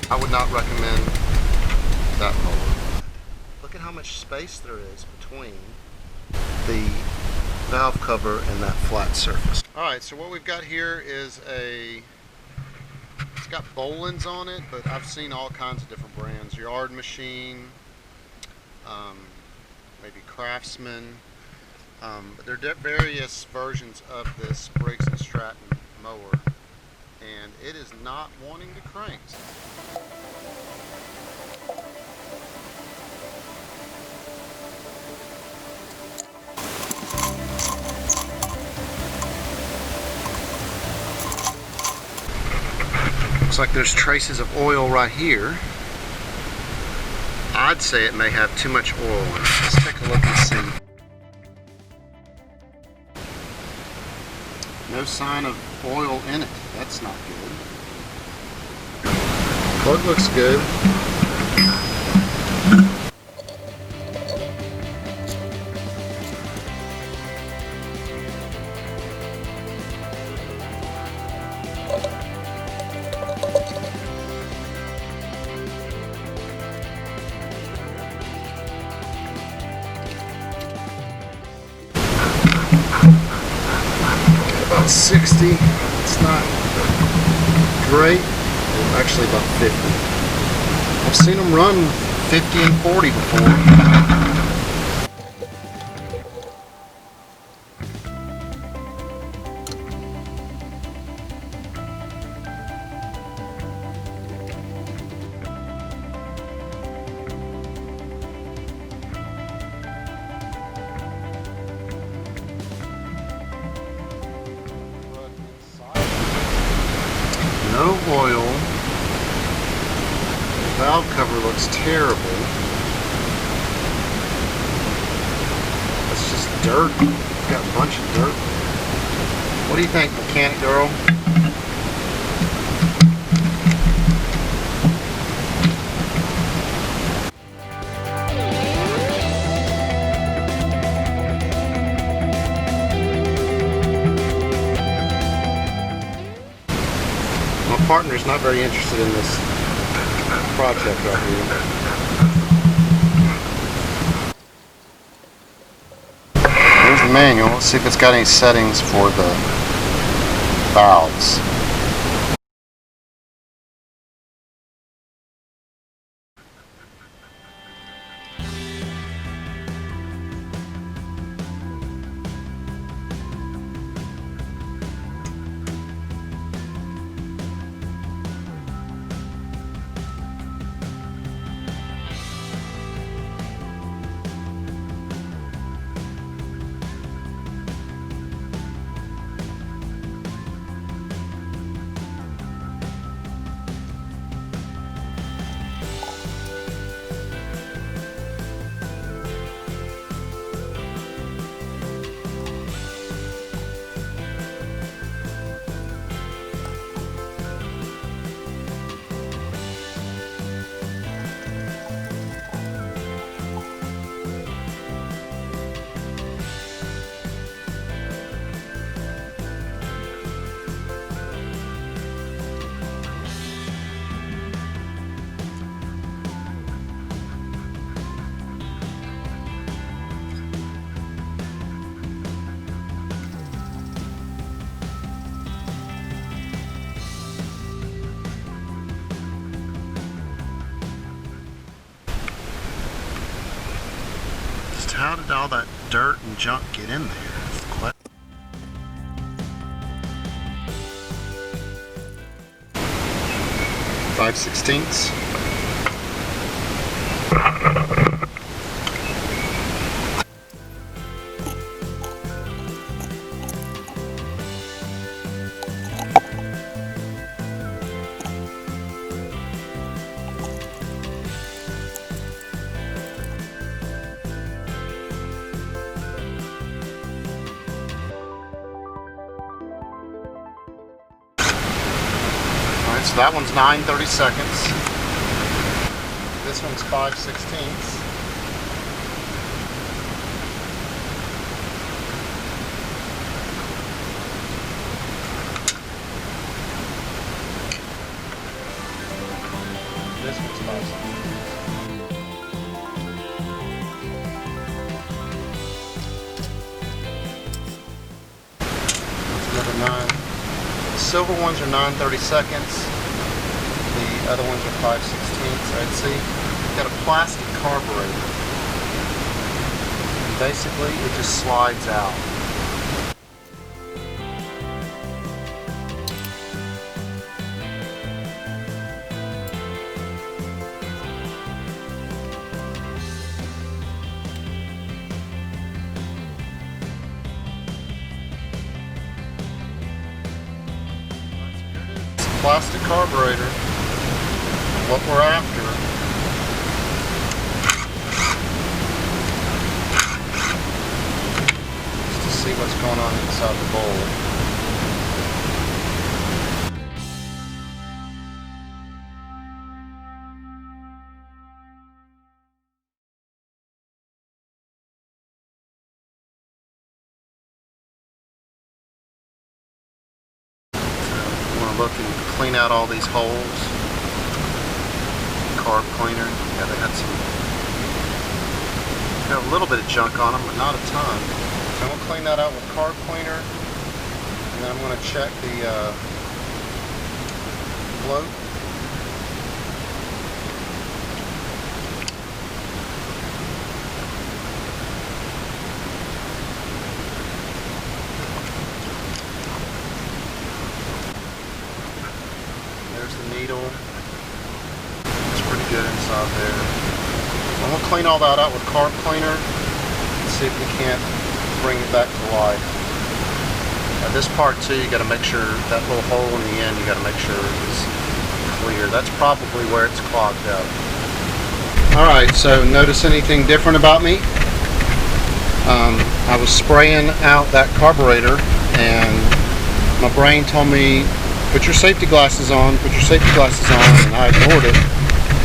I would not recommend that mower. Look at how much space there is between the valve cover and that flat surface. Alright, so what we've got here is it's got Bohlins on it, but I've seen all kinds of different brands. Yard Machine, maybe Craftsman. But there are various versions of this Briggs & Stratton mower, and it is not wanting to crank. Looks like there's traces of oil right here. I'd say it may have too much oil in it. Let's take a look and see. No sign of oil in it. That's not good. Plug looks good. About 60. It's not great. Actually about 50. I've seen them run 50 and 40 before. No oil. The valve cover looks terrible. It's just dirt. It's got a bunch of dirt. What do you think, mechanic girl? My partner's not very interested in this project right here. Here's the manual. Let's see if it's got any settings for the valves. How did all that dirt and junk get in there? 5/16. So that one's 9/32. This one's 5/16. The silver ones are 9/32. The other ones are 5/16. Right, see? Got a plastic carburetor. And basically, it just slides out. Plastic carburetor, what we're after. Just to see what's going on inside the bowl. Look and clean out all these holes. Carb cleaner. Yeah, they had a little bit of junk on them, but not a ton. So I'm going to clean that out with carb cleaner, and then I'm going to check the float. Needle. It's pretty good inside there. I'm going to clean all that out with carb cleaner and see if we can't bring it back to life. Now this part too, you got to make sure that little hole in the end, you got to make sure is clear. That's probably where it's clogged up. Alright, so notice anything different about me? I was spraying out that carburetor and my brain told me, put your safety glasses on, put your safety glasses on, and I ignored it,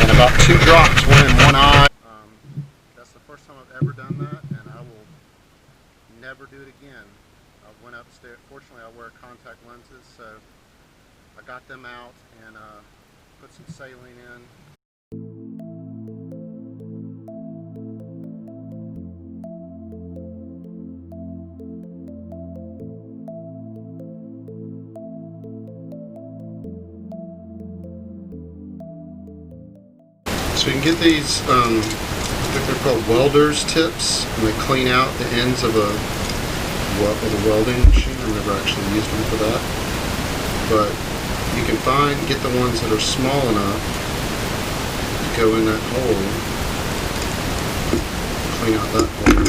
and about 2 drops went in one eye. That's the first time I've ever done that, and I will never do it again. I went upstairs. Fortunately, I wear contact lenses, so I got them out and put some saline in. So you can get these, I think they're called welder's tips, and they clean out the ends of a welding machine. I've never actually used them for that. But you can get the ones that are small enough to go in that hole, clean out that hole.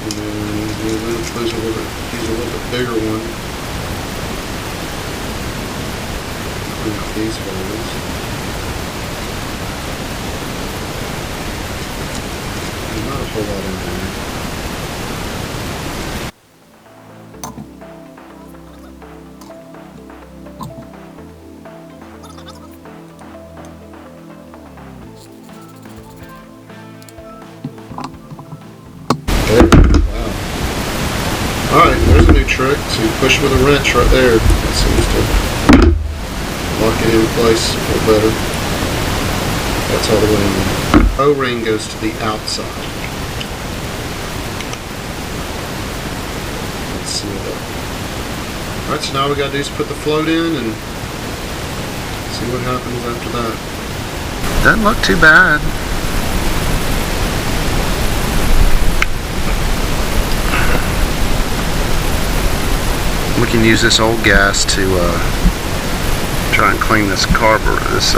And then use a little bit bigger one, clean out these holes. Not a whole lot in there. Wow. Alright, there's a new trick. So you push with a wrench right there. That seems to lock it in place a little better. That's all the way in. The O-ring goes to the outside. Let's see that. Alright, so now all we gotta do is put the float in and see what happens after that. Doesn't look too bad. We can use this old gas to try and clean this carburetor, this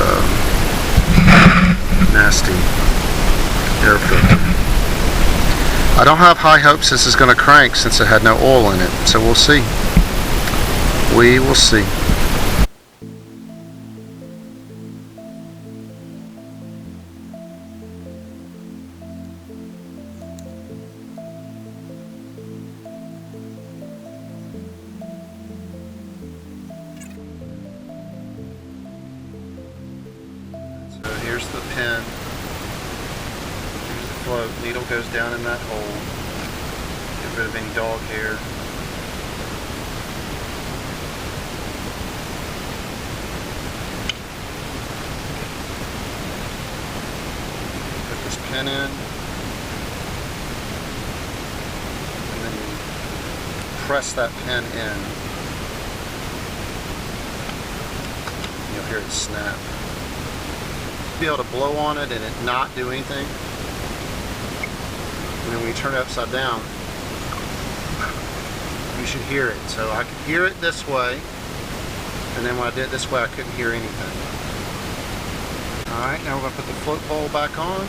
nasty air filter. I don't have high hopes this is going to crank since it had no oil in it, so we'll see. We will see. So here's the pin. Here's the float. Needle goes down in that hole. Get rid of any dog hair. Put this pin in. And then press that pin in. you'll hear it snap. Be able to blow on it and it not do anything. And then when you turn it upside down, you should hear it. So I could hear it this way, and then when I did it this way, I couldn't hear anything. Alright, now we're going to put the float bowl back on.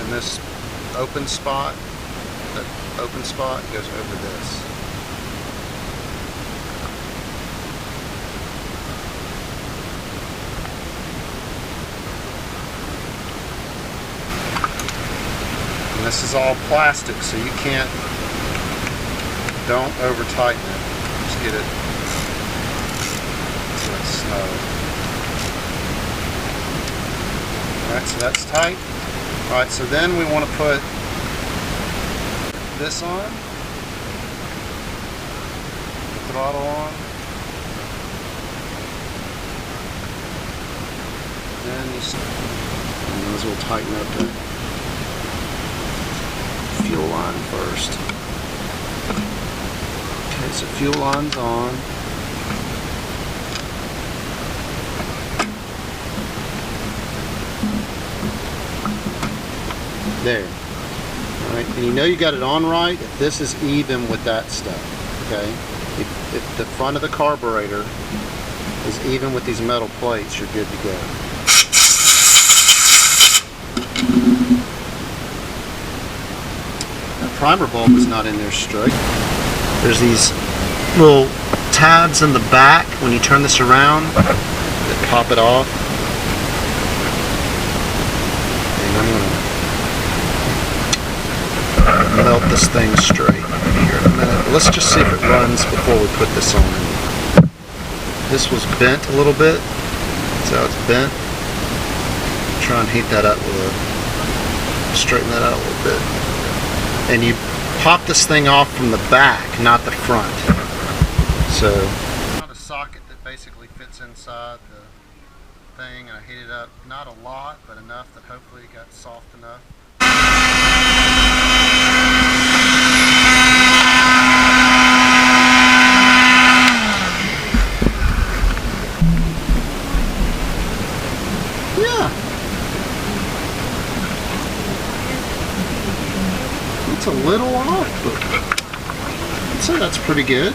And this open spot, that open spot goes over this. And this is all plastic, so you don't over tighten it. Just get it so it's snug. Alright, so that's tight. Alright, so then we want to put this on, the throttle on, then you might as well tighten up the fuel line first. Okay, so fuel line's on. There. Alright, and you know you got it on right if this is even with that stuff. Okay? If the front of the carburetor is even with these metal plates, you're good to go. The primer bulb is not in there straight. There's these little tabs in the back when you turn this around that pop it off. And I'm going to melt this thing straight here in a minute. Let's just see if it runs before we put this on. This was bent a little bit. So it's bent. Try and heat that up straighten that out a little bit. And you pop this thing off from the back, not the front. So, I found a socket that basically fits inside the thing, and I heat it up, not a lot, but enough that hopefully it got soft enough. Yeah. It's a little off, but I'd say that's pretty good.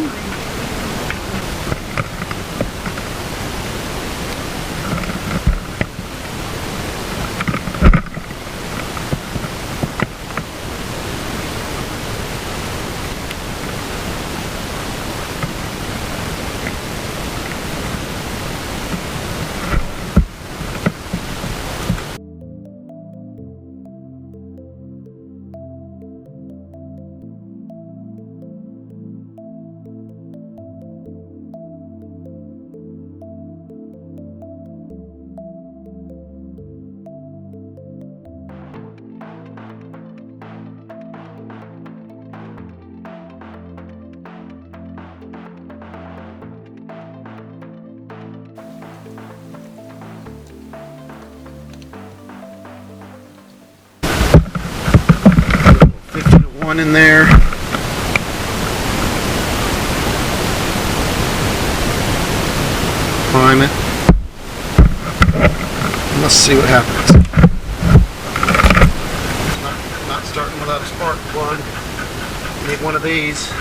One in there. Prime it. Let's see what happens. Not starting without a spark plug. Need one of these.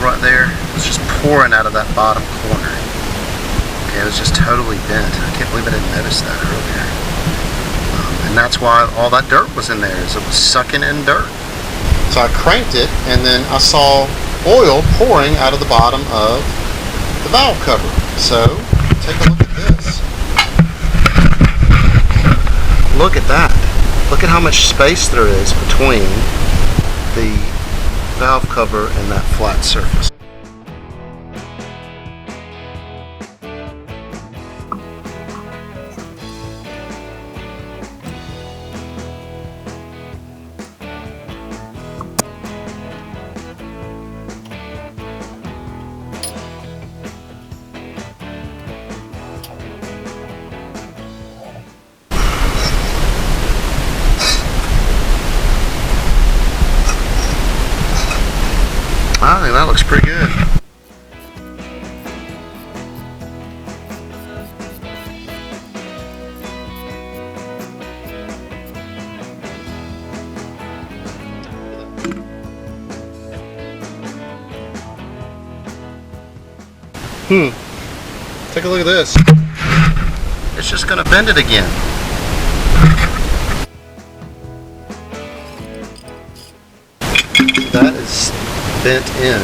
Right there, it's just pouring out of that bottom corner. it was just totally bent. I can't believe I didn't notice that earlier. And that's why all that dirt was in there, is it was sucking in dirt. So I cranked it, and then I saw oil pouring out of the bottom of the valve cover. So take a look at this. Look at that. Look at how much space there is between the valve cover and that flat surface. I think that looks pretty good. Take a look at this. It's just going to bend it again. That is bent in.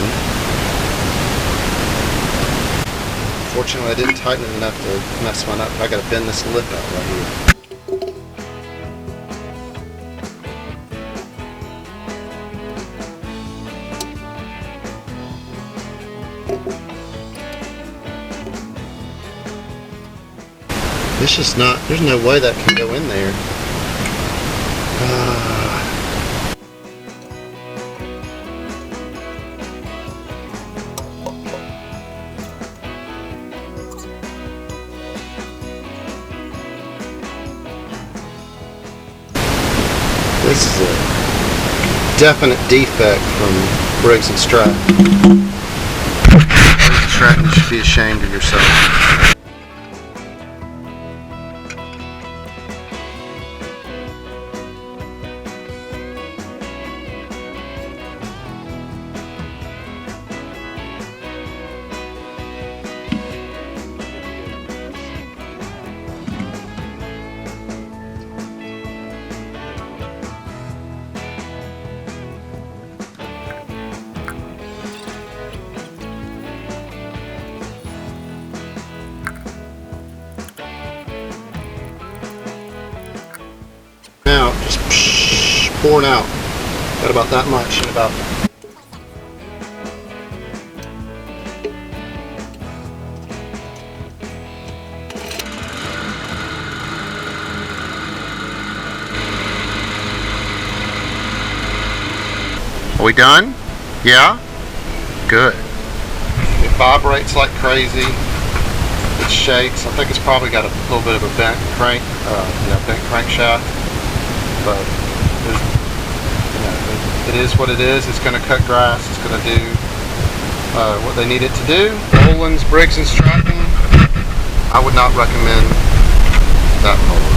Fortunately, I didn't tighten it enough to mess mine up. I got to bend this lip out right here. It's just not, there's no way that can go in there. This is a definite defect from Briggs & Stratton. Briggs & Stratton, you should be ashamed of yourself. Now, just pouring out. Got about that much in about. Are we done? Yeah? Good. It vibrates like crazy. It shakes. I think it's probably got a little bit of a bent crank, bent crankshaft. But it is what it is. It's going to cut grass. It's going to do what they need it to do. Öhlins, Briggs & Stratton. I would not recommend that mower.